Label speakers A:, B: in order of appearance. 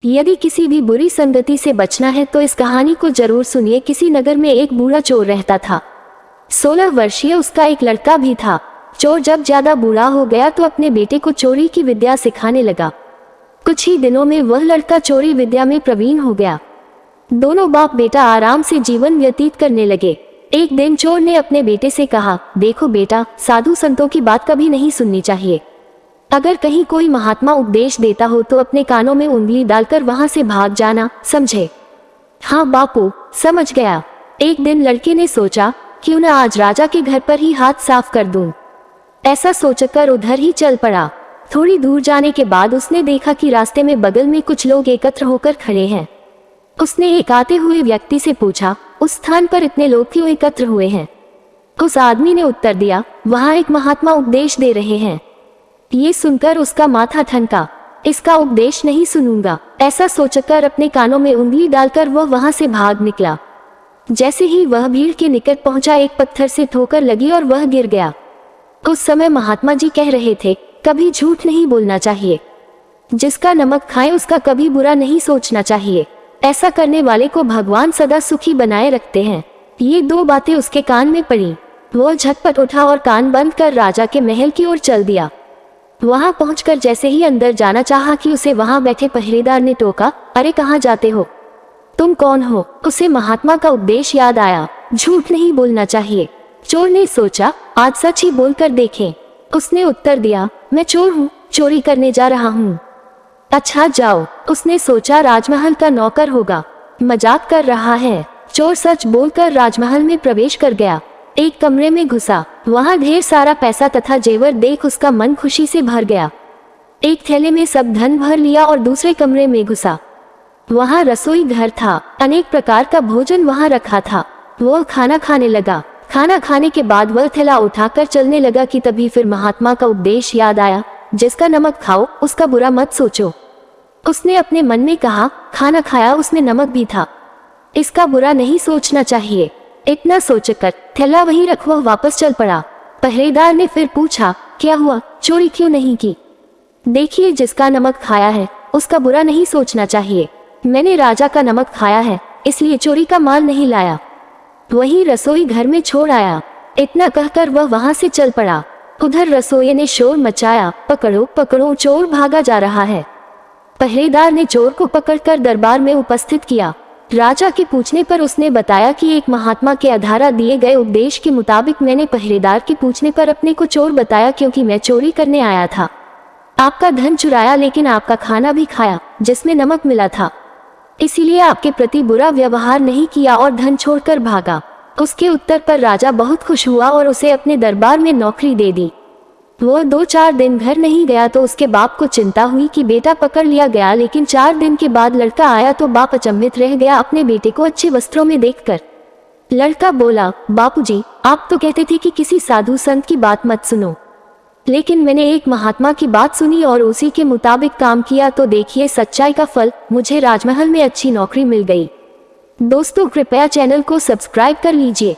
A: यदि किसी भी बुरी संगति से बचना है तो इस कहानी को जरूर सुनिए। किसी नगर में एक बूढ़ा चोर रहता था। 16 वर्षीय उसका एक लड़का भी था। चोर जब ज्यादा बूढ़ा हो गया तो अपने बेटे को चोरी की विद्या सिखाने लगा। कुछ ही दिनों में वह लड़का चोरी विद्या में प्रवीण हो गया। दोनों बाप बेटा आराम से जीवन व्यतीत करने लगे। एक दिन चोर ने अपने बेटे से कहा, देखो बेटा, साधु संतों की बात कभी नहीं सुननी चाहिए। अगर कहीं कोई महात्मा उपदेश देता हो तो अपने कानों में उंगली डालकर वहां से भाग जाना, समझे? हाँ बापू, समझ गया। एक दिन लड़के ने सोचा, क्यों न आज राजा के घर पर ही हाथ साफ कर दूं। ऐसा सोचकर उधर ही चल पड़ा। थोड़ी दूर जाने के बाद उसने देखा कि रास्ते में बगल में कुछ लोग एकत्र होकर खड़े हैं। उसने एक आते हुए व्यक्ति से पूछा, उस स्थान पर इतने लोग क्यों एकत्र हुए हैं? उस आदमी ने उत्तर दिया, वहां एक महात्मा उपदेश दे रहे हैं। ये सुनकर उसका माथा ठनका। इसका उपदेश नहीं सुनूंगा, ऐसा सोचकर अपने कानों में उंगली डालकर वह वहां से भाग निकला। जैसे ही वह भीड़ के निकट पहुंचा, एक पत्थर से ठोकर लगी और वह गिर गया। उस समय महात्मा जी कह रहे थे, कभी झूठ नहीं बोलना चाहिए। जिसका नमक खाए उसका कभी बुरा नहीं सोचना चाहिए। ऐसा करने वाले को भगवान सदा सुखी बनाए रखते हैं। ये दो बातें उसके कान में पड़ी। वह झटपट उठा और कान बंद कर राजा के महल की ओर चल दिया। वहां पहुंचकर जैसे ही अंदर जाना चाहा कि उसे वहां बैठे पहरेदार ने टोका, अरे कहाँ जाते हो? तुम कौन हो? उसे महात्मा का उपदेश याद आया, झूठ नहीं बोलना चाहिए। चोर ने सोचा, आज सच ही बोलकर देखें। उसने उत्तर दिया, मैं चोर हूँ, चोरी करने जा रहा हूँ। अच्छा जाओ। उसने सोचा राजमहल का नौकर होगा, मजाक कर रहा है। चोर सच बोलकर राजमहल में प्रवेश कर गया। एक कमरे में घुसा। वहां ढेर सारा पैसा तथा जेवर देख उसका मन खुशी से भर गया। एक थैले में सब धन भर लिया और दूसरे कमरे में घुसा। वहां रसोई घर था। अनेक प्रकार का भोजन वहां रखा था। वह खाना खाने लगा। खाना खाने के बाद वह थैला उठाकर चलने लगा कि तभी फिर महात्मा का उपदेश याद आया, जिसका नमक खाओ उसका बुरा मत सोचो। उसने अपने मन में कहा, खाना खाया उसमें नमक भी था, इसका बुरा नहीं सोचना चाहिए। इतना सोचकर थैला वहीं रख वह वापस चल पड़ा। पहरेदार ने फिर पूछा, क्या हुआ, चोरी क्यों नहीं की? देखिए, जिसका नमक खाया है उसका बुरा नहीं सोचना चाहिए। मैंने राजा का नमक खाया है, इसलिए चोरी का माल नहीं लाया। वही रसोई घर में छोड़ आया। इतना कहकर वह वहां से चल पड़ा। उधर रसोई ने शोर मचाया, पकड़ो पकड़ो, चोर भागा जा रहा है। पहरेदार ने चोर को पकड़कर दरबार में उपस्थित किया। राजा के पूछने पर उसने बताया कि एक महात्मा के द्वारा दिए गए उपदेश के मुताबिक मैंने पहरेदार के पूछने पर अपने को चोर बताया, क्योंकि मैं चोरी करने आया था। आपका धन चुराया, लेकिन आपका खाना भी खाया जिसमें नमक मिला था। इसीलिए आपके प्रति बुरा व्यवहार नहीं किया और धन छोड़कर भागा। उसके उत्तर पर राजा बहुत खुश हुआ और उसे अपने दरबार में नौकरी दे दी। वो 2-4 दिन घर नहीं गया तो उसके बाप को चिंता हुई कि बेटा पकड़ लिया गया, लेकिन 4 दिन के बाद लड़का आया तो बाप अचंभित रह गया अपने बेटे को अच्छे वस्त्रों में देखकर। लड़का बोला, बापूजी, आप तो कहते थे कि किसी साधु संत की बात मत सुनो, लेकिन मैंने एक महात्मा की बात सुनी और उसी के मुताबिक काम किया, तो देखिए सच्चाई का फल, मुझे राजमहल में अच्छी नौकरी मिल गई। दोस्तों, कृपया चैनल को सब्सक्राइब कर लीजिए।